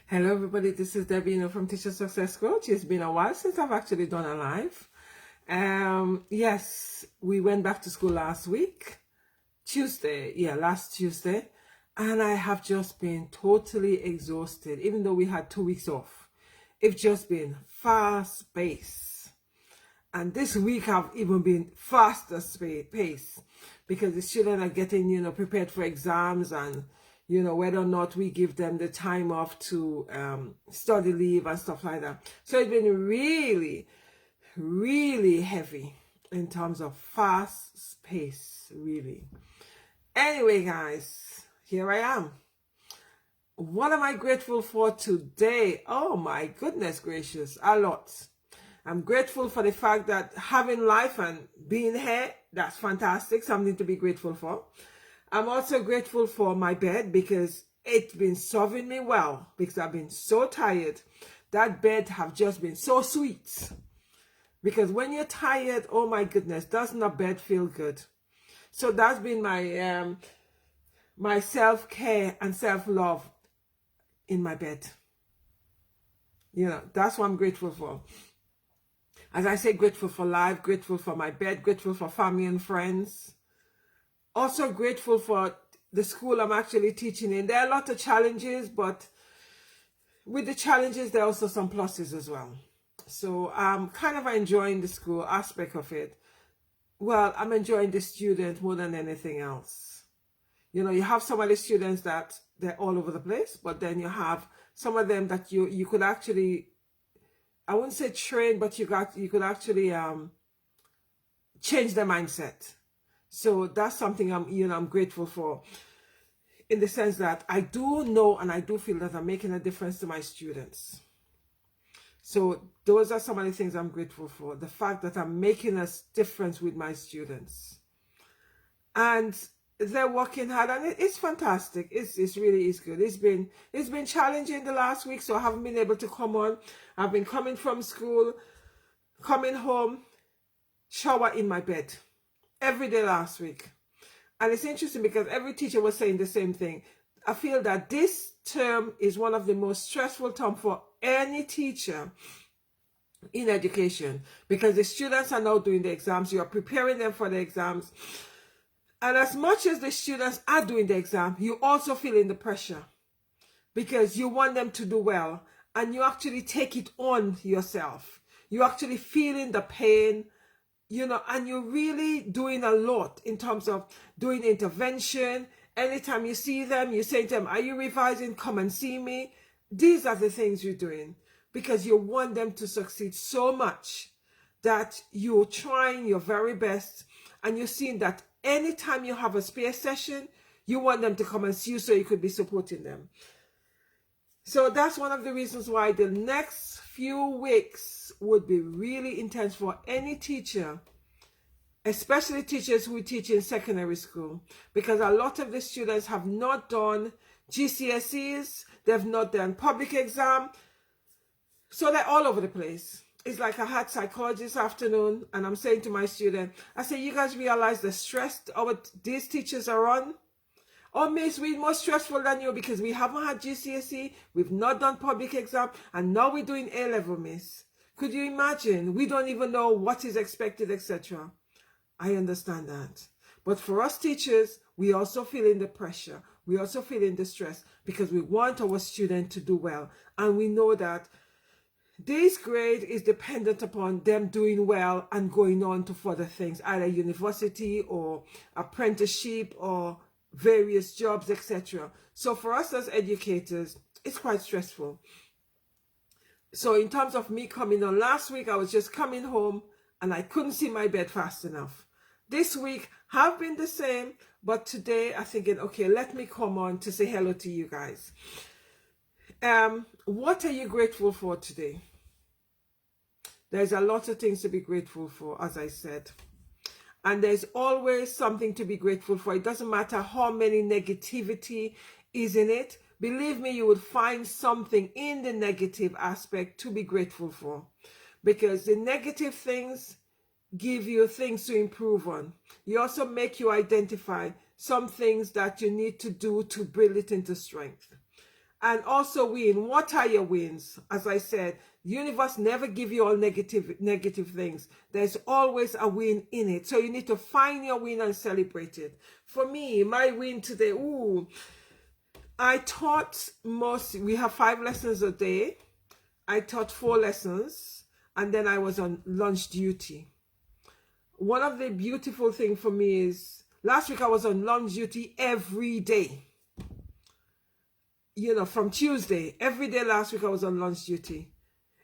Hello everybody, this is Debbie from Teacher Success Coach. It's been a while since I've actually done a live. Yes, we went back to school last week, last Tuesday, and I have just been totally exhausted, even though we had 2 weeks off. It's just been fast pace. And this week I've even been faster pace because the children are getting, prepared for exams and whether or not we give them the time off to study leave and stuff like that. So it's been really, really heavy in terms of fast pace, really. Anyway, guys, here I am. What am I grateful for today? Oh my goodness gracious, a lot. I'm grateful for the fact that having life and being here, that's fantastic, something to be grateful for. I'm also grateful for my bed because it's been serving me well because I've been so tired. That bed have just been so sweet. Because when you're tired, oh my goodness, doesn't a bed feel good? So that's been my my self-care and self-love in my bed. That's what I'm grateful for. As I say, grateful for life, grateful for my bed, grateful for family and friends. Also grateful for the school I'm actually teaching in. There are a lot of challenges, but with the challenges, there are also some pluses as well. So I'm kind of enjoying the school aspect of it. Well, I'm enjoying the students more than anything else. You have some of the students that they're all over the place, but then you have some of them that you could actually, I wouldn't say train, but you could actually change their mindset. So that's something I'm grateful for, in the sense that I do know and I do feel that I'm making a difference to my students. So those are some of the things I'm grateful for. The fact that I'm making a difference with my students. And they're working hard and it's fantastic. It's really good. It's been challenging the last week, so I haven't been able to come on. I've been coming from school, coming home, shower in my bed every day last week. And it's interesting because every teacher was saying the same thing. I feel that this term is one of the most stressful terms for any teacher in education, because the students are now doing the exams. You are preparing them for the exams. And as much as the students are doing the exam, you also feeling the pressure because you want them to do well and you actually take it on yourself. You're actually feeling the pain, and you're really doing a lot in terms of doing intervention. Anytime you see them, you say to them, are you revising? Come and see me. These are the things you're doing because you want them to succeed so much that you're trying your very best, and you're seeing that anytime you have a spare session, you want them to come and see you so you could be supporting them. So that's one of the reasons why the next few weeks would be really intense for any teacher, especially teachers who teach in secondary school, because a lot of the students have not done GCSEs, they've not done public exam, so they're all over the place. It's like I had psychology this afternoon, and I'm saying to my student, I say, you guys realize the stress these teachers are on? Oh, miss, we're more stressful than you because we haven't had GCSE, we've not done public exam, and now we're doing A-level, miss. Could you imagine? We don't even know what is expected, etc. I understand that. But for us teachers, we also feeling the pressure. We also feeling the stress because we want our student to do well. And we know that this grade is dependent upon them doing well and going on to further things, either university or apprenticeship or various jobs, etc. So for us as educators, it's quite stressful. So in terms of me coming on last week, I was just coming home and I couldn't see my bed fast enough. This week have been the same, but today I'm thinking, okay, let me come on to say hello to you guys. What are you grateful for today? There's a lot of things to be grateful for, as I said. And there's always something to be grateful for. It doesn't matter how many negativity is in it. Believe me, you would find something in the negative aspect to be grateful for. Because the negative things give you things to improve on. You also make you identify some things that you need to do to build it into strength. And also win. What are your wins? As I said, the universe never give you all negative things. There's always a win in it. So you need to find your win and celebrate it. For me, my win today, I taught we have 5 lessons a day. I taught 4 lessons, and then I was on lunch duty. One of the beautiful things for me is, last week I was on lunch duty every day. You know, from Tuesday, every day last week I was on lunch duty.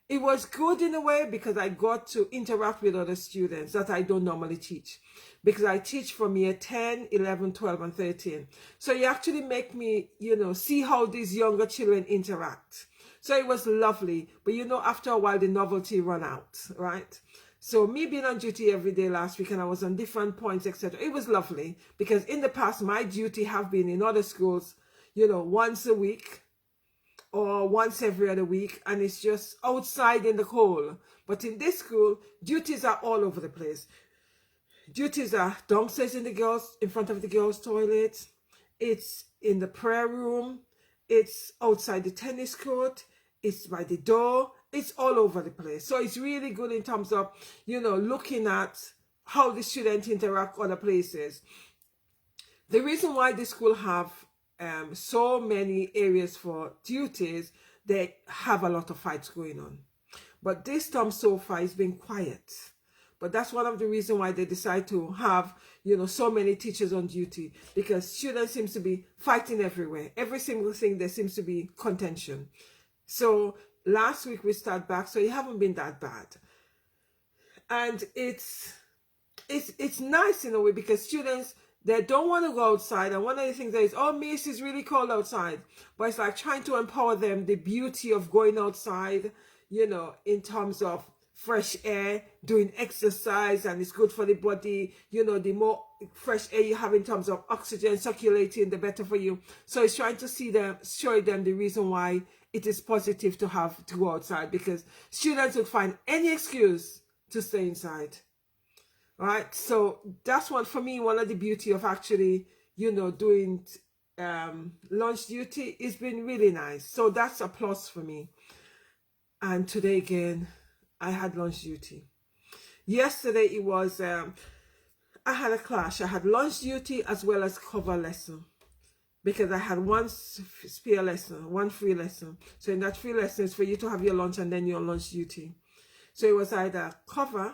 It was good in a way because I got to interact with other students that I don't normally teach. Because I teach from year 10, 11, 12, and 13. So you actually make me, you know, see how these younger children interact. So it was lovely. But you know, after a while, the novelty run out, right? So me being on duty every day last week, and I was on different points, etc. It was lovely because in the past, my duty have been in other schools, you know, once a week or once every other week, and it's just outside in the cold. But in this school, duties are all over the place. Duties are downstairs in front of the girls' toilet. It's in the prayer room. It's outside the tennis court. It's by the door. It's all over the place. So it's really good in terms of, you know, looking at how the students interact other places. The reason why the school have so many areas for duties, they have a lot of fights going on. But this term so far has been quiet. But that's one of the reasons why they decide to have, you know, so many teachers on duty, because students seems to be fighting everywhere. Every single thing, there seems to be contention. So last week we start back, so it haven't been that bad. And it's nice in a way because students, they don't want to go outside. And one of the things that is, oh, miss, it's really cold outside. But it's like trying to empower them, the beauty of going outside, you know, in terms of fresh air, doing exercise, and it's good for the body. You know, the more fresh air you have in terms of oxygen circulating, the better for you. So it's trying to show them the reason why it is positive to go outside, because students would find any excuse to stay inside. All right, so that's one for me. One of the beauty of actually, you know, doing lunch duty, it's been really nice. So that's a plus for me. And today again, I had lunch duty. Yesterday it was, I had a clash. I had lunch duty as well as cover lesson, because I had one spare lesson, one free lesson. So in that free lesson is for you to have your lunch and then your lunch duty. So it was either cover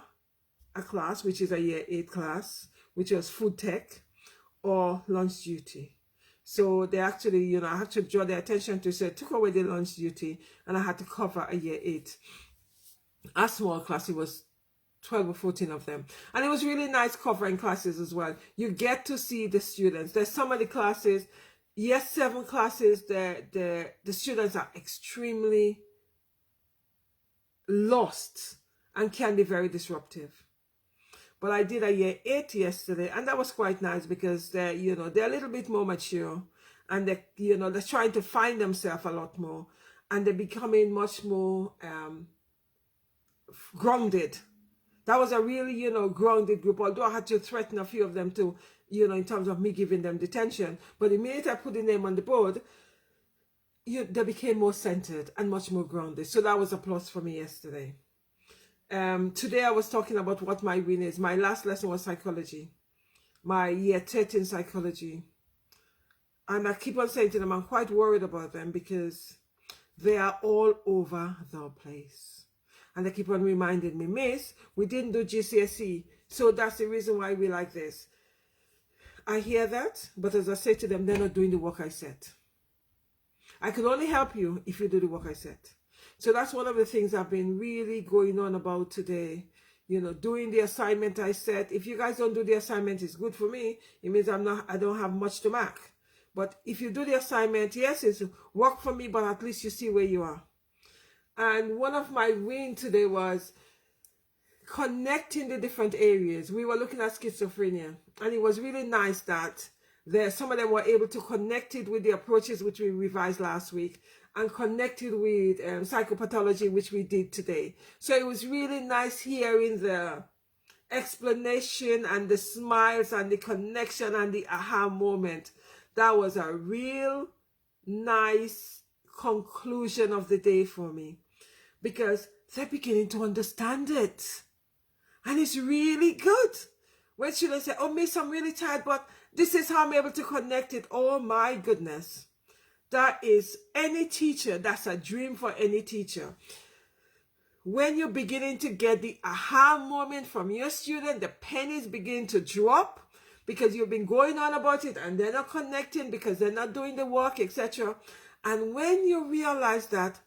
a class, which is a year 8 class, which was food tech, or lunch duty. So they actually, you know, I had to draw their attention to, so took away the lunch duty, and I had to cover a year 8. A small class, it was 12 or 14 of them. And it was really nice covering classes as well. You get to see the students. There's some of the classes, year 7 classes, the students are extremely lost and can be very disruptive. But I did a year 8 yesterday, and that was quite nice because they're, you know, they're a little bit more mature, and they, you know, they're trying to find themselves a lot more, and they're becoming much more grounded. That was a really, you know, grounded group, although I had to threaten a few of them to, you know, in terms of me giving them detention. But the minute I put the name on the board, they became more centered and much more grounded. So that was a plus for me yesterday. Today I was talking about what my win is. My last lesson was psychology, my year 13 psychology. And I keep on saying to them, I'm quite worried about them because they are all over the place. And they keep on reminding me, Miss, we didn't do GCSE, so that's the reason why we like this. I hear that, but as I say to them, they're not doing the work I set. I can only help you if you do the work I set. So that's one of the things I've been really going on about today. You know, doing the assignment I set. If you guys don't do the assignment, it's good for me. It means I don't have much to mark. But if you do the assignment, yes, it's work for me, but at least you see where you are. And one of my wins today was connecting the different areas. We were looking at schizophrenia, and it was really nice that some of them were able to connect it with the approaches which we revised last week, and connected with psychopathology, which we did today. So it was really nice hearing the explanation and the smiles and the connection and the aha moment. That was a real nice conclusion of the day for me, because they're beginning to understand it. And it's really good. When students say, oh, Miss, I'm really tired, but this is how I'm able to connect it. Oh, my goodness. That is any teacher. That's a dream for any teacher. When you're beginning to get the aha moment from your student, the pennies begin to drop because you've been going on about it and they're not connecting because they're not doing the work, etc. And when you realize that,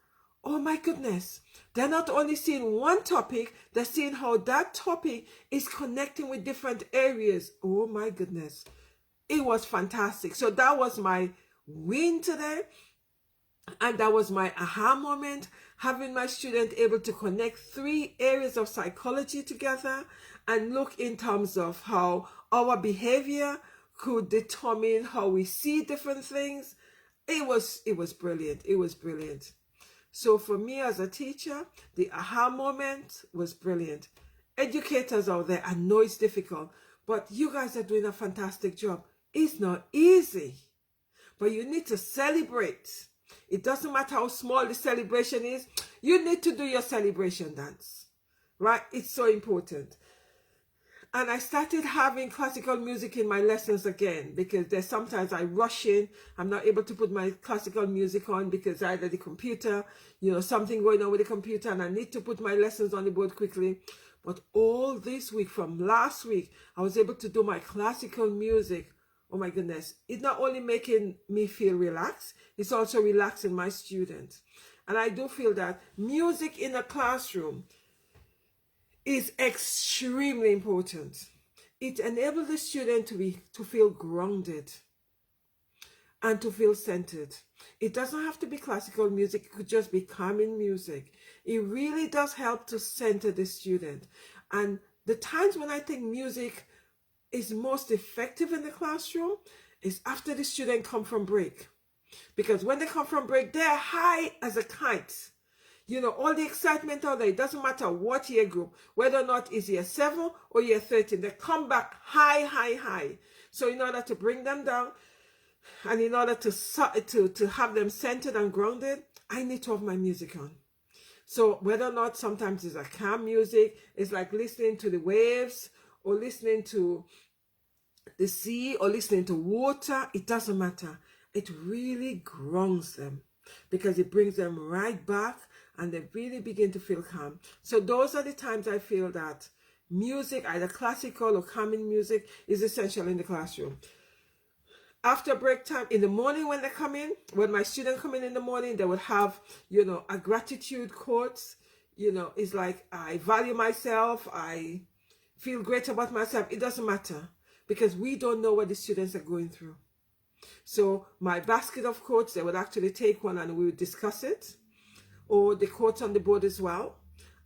oh my goodness, they're not only seeing one topic, they're seeing how that topic is connecting with different areas. Oh my goodness. It was fantastic. So that was my win today. And that was my aha moment, having my student able to connect 3 areas of psychology together and look in terms of how our behavior could determine how we see different things. It was brilliant. It was brilliant. So for me as a teacher, the aha moment was brilliant. Educators out there, I know it's difficult, but you guys are doing a fantastic job. It's not easy, but you need to celebrate. It doesn't matter how small the celebration is. You need to do your celebration dance, right? It's so important. And I started having classical music in my lessons again, because there's sometimes I rush in. I'm not able to put my classical music on because either the computer, something going on with the computer, and I need to put my lessons on the board quickly. But all this week, from last week, I was able to do my classical music. Oh my goodness. It's not only making me feel relaxed, it's also relaxing my students. And I do feel that music in a classroom is extremely important. It enables the student to feel grounded and to feel centered. It doesn't have to be classical music, it could just be calming music. It really does help to center the student. And the times when I think music is most effective in the classroom is after the student come from break. Because when they come from break, they're high as a kite. All the excitement out there, it doesn't matter what year group, whether or not it's year 7 or year 13, they come back high, high, high. So in order to bring them down and in order to have them centered and grounded, I need to have my music on. So whether or not sometimes it's a calm music, it's like listening to the waves or listening to the sea or listening to water, it doesn't matter. It really grounds them because it brings them right back and they really begin to feel calm. So those are the times I feel that music, either classical or calming music, is essential in the classroom. After break time, in the morning when they come in, when my students come in the morning, they would have, a gratitude quote. It's like, I value myself, I feel great about myself. It doesn't matter because we don't know what the students are going through. So my basket of quotes, they would actually take one and we would discuss it, or the quotes on the board as well.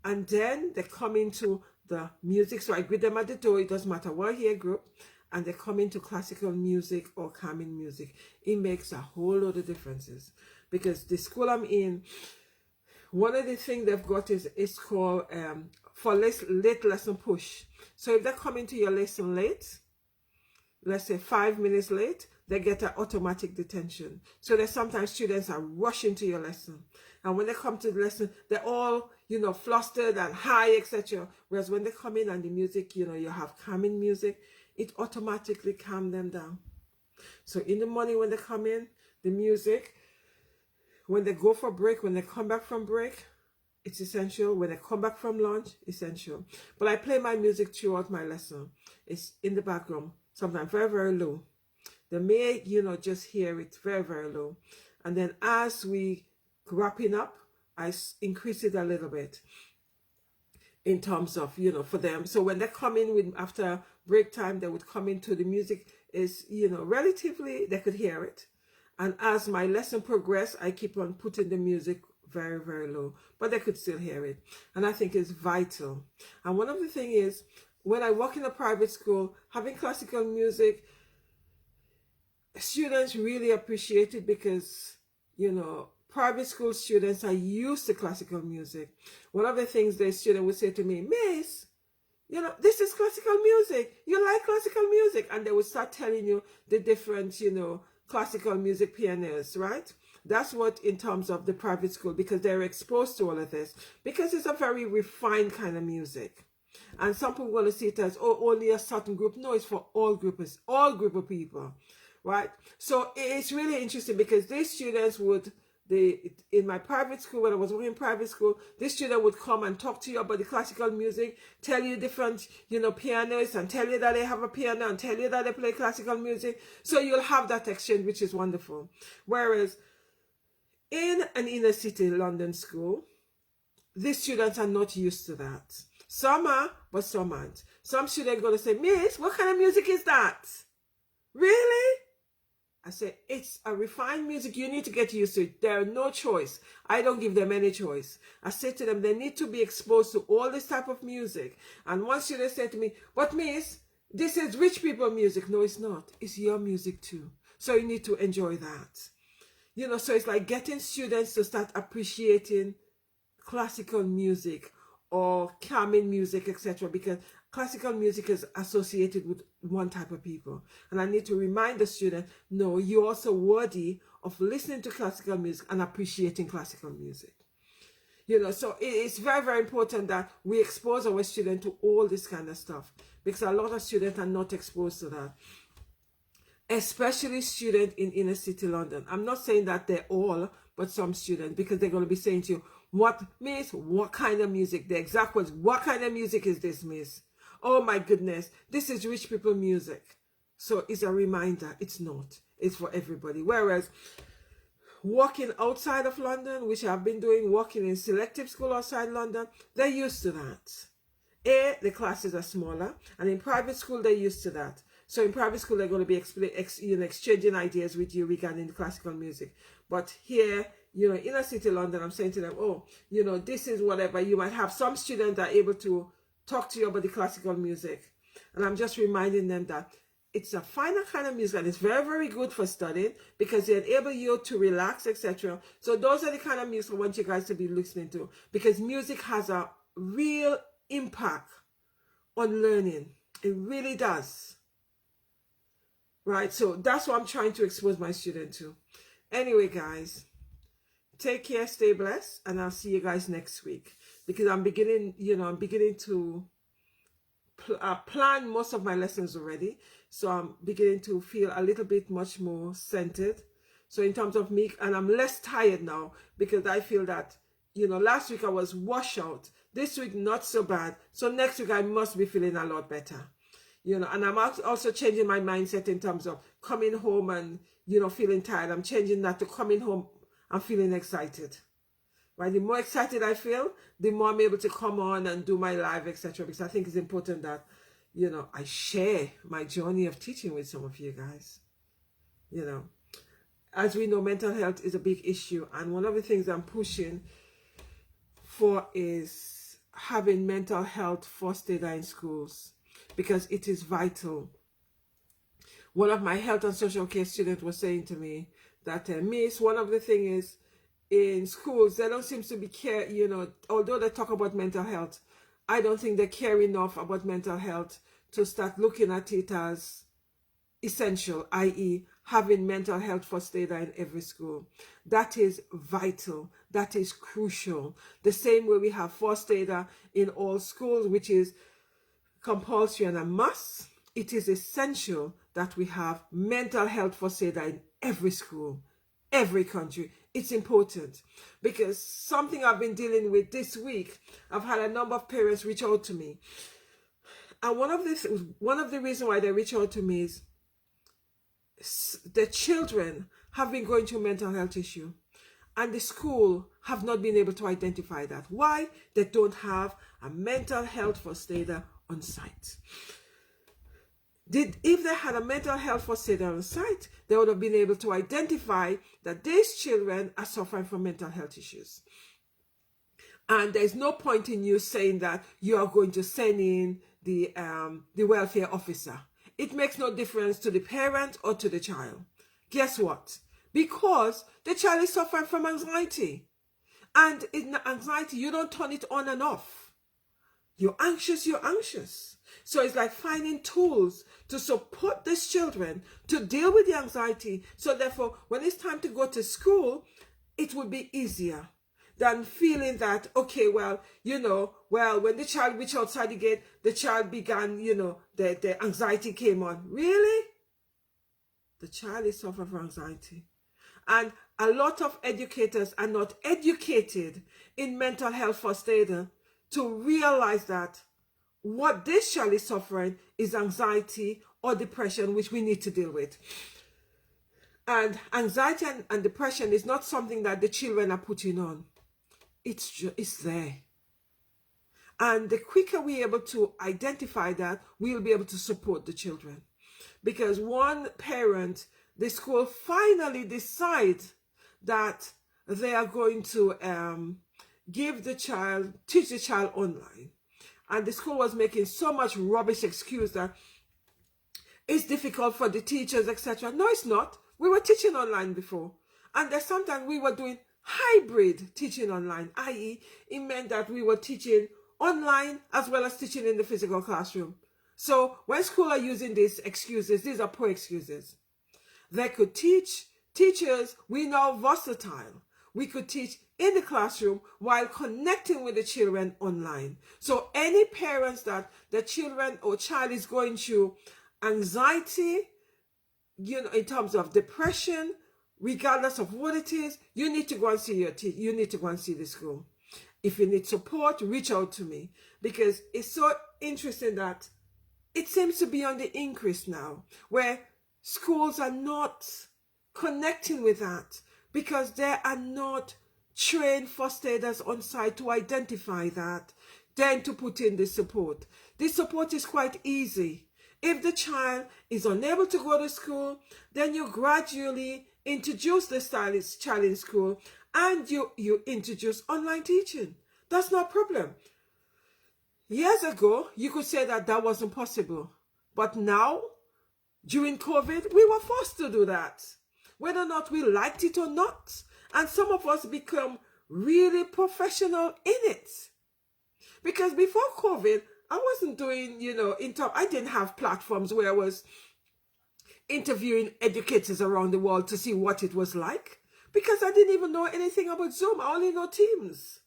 And then they come into the music. So I greet them at the door. It doesn't matter what year group. And they come into classical music or calming music. It makes a whole lot of differences because the school I'm in, one of the things they've got is called for late lesson push. So if they come into your lesson late, let's say 5 minutes late, they get an automatic detention. So that sometimes students are rushing to your lesson. And when they come to the lesson, they're all, flustered and high, etc. Whereas when they come in and the music, you have calming music, it automatically calms them down. So in the morning when they come in, the music, when they go for break, when they come back from break, it's essential. When they come back from lunch, essential. But I play my music throughout my lesson. It's in the background, sometimes very, very low. They may, just hear it very, very low. And then as we wrapping up, I increase it a little bit in terms of, for them. So when they come in with after break time, they would come into the music is, relatively, they could hear it. And as my lesson progressed, I keep on putting the music very, very low, but they could still hear it. And I think it's vital. And one of the things is, when I work in a private school, having classical music, students really appreciate it because, private school students are used to classical music. One of the things the student would say to me, Miss, this is classical music. You like classical music? And they would start telling you the different, classical music pianists, right? That's what in terms of the private school, because they're exposed to all of this, because it's a very refined kind of music. And some people want to see it as, oh, only a certain group. No, it's for all groups, all group of people, right? So it's really interesting because these students would, in my private school, when I was working in private school, this student would come and talk to you about the classical music, tell you different, pianists, and tell you that they have a piano, and tell you that they play classical music. So you'll have that exchange, which is wonderful. Whereas in an inner city London school, these students are not used to that. Some are, but some aren't. Some students are going to say, Miss, what kind of music is that? Really? I say, it's a refined music. You need to get used to it. There are no choice. I don't give them any choice. I say to them, they need to be exposed to all this type of music. And one student said to me, but Miss, this is rich people music. No, it's not. It's your music too. So you need to enjoy that. So it's like getting students to start appreciating classical music or calming music, etc., because classical music is associated with one type of people. And I need to remind the student, no, you're also worthy of listening to classical music and appreciating classical music. So it's very, very important that we expose our students to all this kind of stuff, because a lot of students are not exposed to that, especially students in inner city London. I'm not saying that they're all, but some students, because they're going to be saying to you, what, Miss, what kind of music? The exact words, what kind of music is this, Miss? Oh my goodness, this is rich people music. So it's a reminder, it's not. It's for everybody. Whereas walking outside of London, which I've been doing, walking in selective school outside London, they're used to that. The classes are smaller, and in private school, they're used to that. So in private school, they're going to be exchanging ideas with you regarding classical music. But here, inner city London, I'm saying to them, oh, this is whatever. You might have some students that are able to talk to you about the classical music. And I'm just reminding them that it's a finer kind of music, and it's very, very good for studying because they enable you to relax, etc. So those are the kind of music I want you guys to be listening to, because music has a real impact on learning. It really does. Right? So that's what I'm trying to expose my student to. Anyway, guys, take care, stay blessed, and I'll see you guys next week, because I'm beginning to plan most of my lessons already. So I'm beginning to feel a little bit much more centered. So in terms of me, and I'm less tired now, because I feel that, last week I was washed out. This week, not so bad. So next week I must be feeling a lot better. And I'm also changing my mindset in terms of coming home and, feeling tired. I'm changing that to coming home, I'm feeling excited. Right? The more excited I feel, the more I'm able to come on and do my live, etc. Because I think it's important that, I share my journey of teaching with some of you guys. As we know, mental health is a big issue. And one of the things I'm pushing for is having mental health first aid in schools, because it is vital. One of my health and social care students was saying to me that, Miss, one of the things is in schools, they don't seem to be care, although they talk about mental health, I don't think they care enough about mental health to start looking at it as essential, i.e. having mental health first aid in every school. That is vital. That is crucial. The same way we have first aider in all schools, which is compulsory and a must, it is essential that we have mental health first aid in every school, every country. It's important, because something I've been dealing with this week, I've had a number of parents reach out to me. And one of the reasons why they reach out to me is the children have been going through mental health issue, and the school have not been able to identify that. Why? They don't have a mental health first aider on site. If they had a mental health first aider on site, they would have been able to identify that these children are suffering from mental health issues. And there's no point in you saying that you are going to send in the welfare officer. It makes no difference to the parent or to the child. Guess what? Because the child is suffering from anxiety. And in anxiety, you don't turn it on and off. You're anxious, you're anxious. So it's like finding tools to support these children to deal with the anxiety. So therefore, when it's time to go to school, it would be easier than feeling that, okay, well, when the child reached outside the gate, the child began, the anxiety came on. Really? The child is suffering from anxiety. And a lot of educators are not educated in mental health first aid to realize that what this child is suffering is anxiety or depression, which we need to deal with. And anxiety and depression is not something that the children are putting on. It's there. And the quicker we're able to identify that, we'll be able to support the children. Because one parent, the school finally decides that they are going to teach the child online. And the school was making so much rubbish excuse that it's difficult for the teachers, etc. No, it's not. We were teaching online before. And there's sometimes we were doing hybrid teaching online, i.e. it meant that we were teaching online as well as teaching in the physical classroom. So when schools are using these excuses, these are poor excuses. They could teach. Teachers, we now versatile. We could teach in the classroom while connecting with the children online. So any parents that the children or child is going through anxiety, in terms of depression, regardless of what it is, you need to go and see you need to go and see the school. If you need support, reach out to me, because it's so interesting that it seems to be on the increase now, where schools are not connecting with that because they are not trained first aiders on site to identify that, then to put in the support. This support is quite easy. If the child is unable to go to school, then you gradually introduce the child in school and you introduce online teaching. That's no problem. Years ago, you could say that wasn't possible. But now, during COVID, we were forced to do that, whether or not we liked it or not. And some of us become really professional in it. Because before COVID, I wasn't doing, I didn't have platforms where I was interviewing educators around the world to see what it was like, because I didn't even know anything about Zoom. I only know Teams.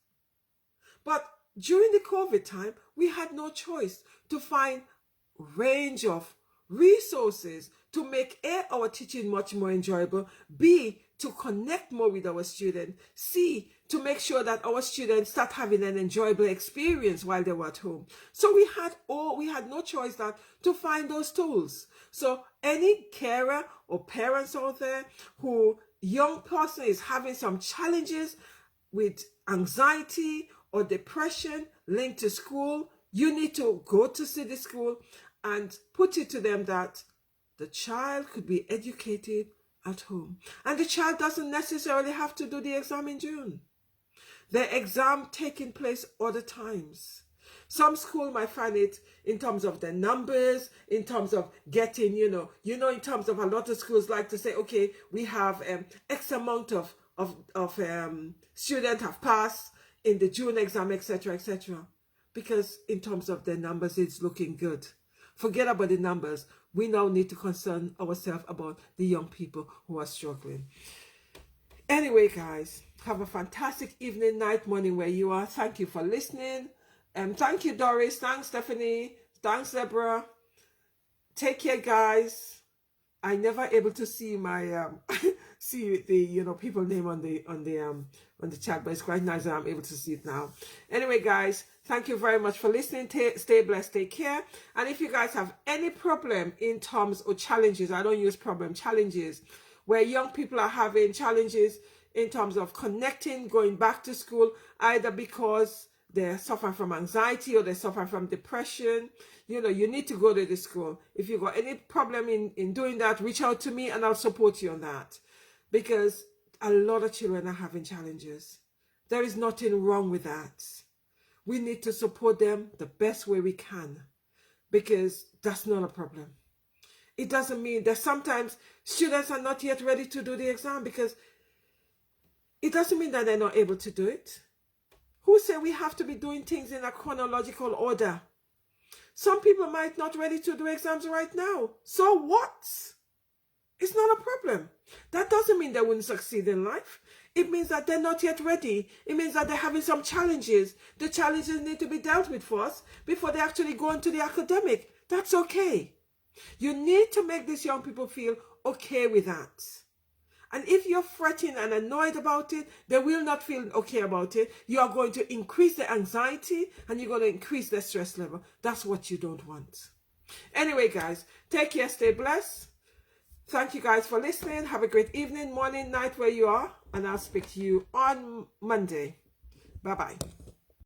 But during the COVID time, we had no choice to find range of resources to make A, our teaching much more enjoyable, B, to connect more with our students, C, to make sure that our students start having an enjoyable experience while they were at home. So we had no choice to find those tools. So any carer or parents out there who young person is having some challenges with anxiety or depression linked to school, you need to go to see the school and put it to them that the child could be educated at home. And the child doesn't necessarily have to do the exam in June. The exam taking place other times. Some school might find it in terms of the numbers, in terms of getting, in terms of a lot of schools like to say, okay, we have X amount of students have passed in the June exam, etc., etc. Because in terms of the numbers, it's looking good. Forget about the numbers. We now need to concern ourselves about the young people who are struggling. Anyway, guys, have a fantastic evening, night, morning where you are. Thank you for listening. Thank you, Doris. Thanks, Stephanie. Thanks, Deborah. Take care, guys. I never able to see my see the people name on the chat, but it's quite nice that I'm able to see it now. Anyway, guys, thank you very much for listening. Stay blessed, take care. And if you guys have any problem in terms of challenges, I don't use problem, challenges, where young people are having challenges in terms of connecting, going back to school, either because they're suffering from anxiety or they're suffering from depression, you need to go to the school. If you've got any problem in doing that, reach out to me and I'll support you on that. Because a lot of children are having challenges. There is nothing wrong with that. We need to support them the best way we can, because that's not a problem. It doesn't mean that sometimes students are not yet ready to do the exam, because it doesn't mean that they're not able to do it. Who said we have to be doing things in a chronological order? Some people might not ready to do exams right now. So what? It's not a problem. That doesn't mean they wouldn't succeed in life. It means that they're not yet ready. It means that they're having some challenges. The challenges need to be dealt with first before they actually go into the academic. That's okay. You need to make these young people feel okay with that. And if you're fretting and annoyed about it, they will not feel okay about it. You are going to increase the anxiety and you're going to increase the stress level. That's what you don't want. Anyway, guys, take care, stay blessed. Thank you guys for listening. Have a great evening, morning, night where you are. And I'll speak to you on Monday. Bye-bye.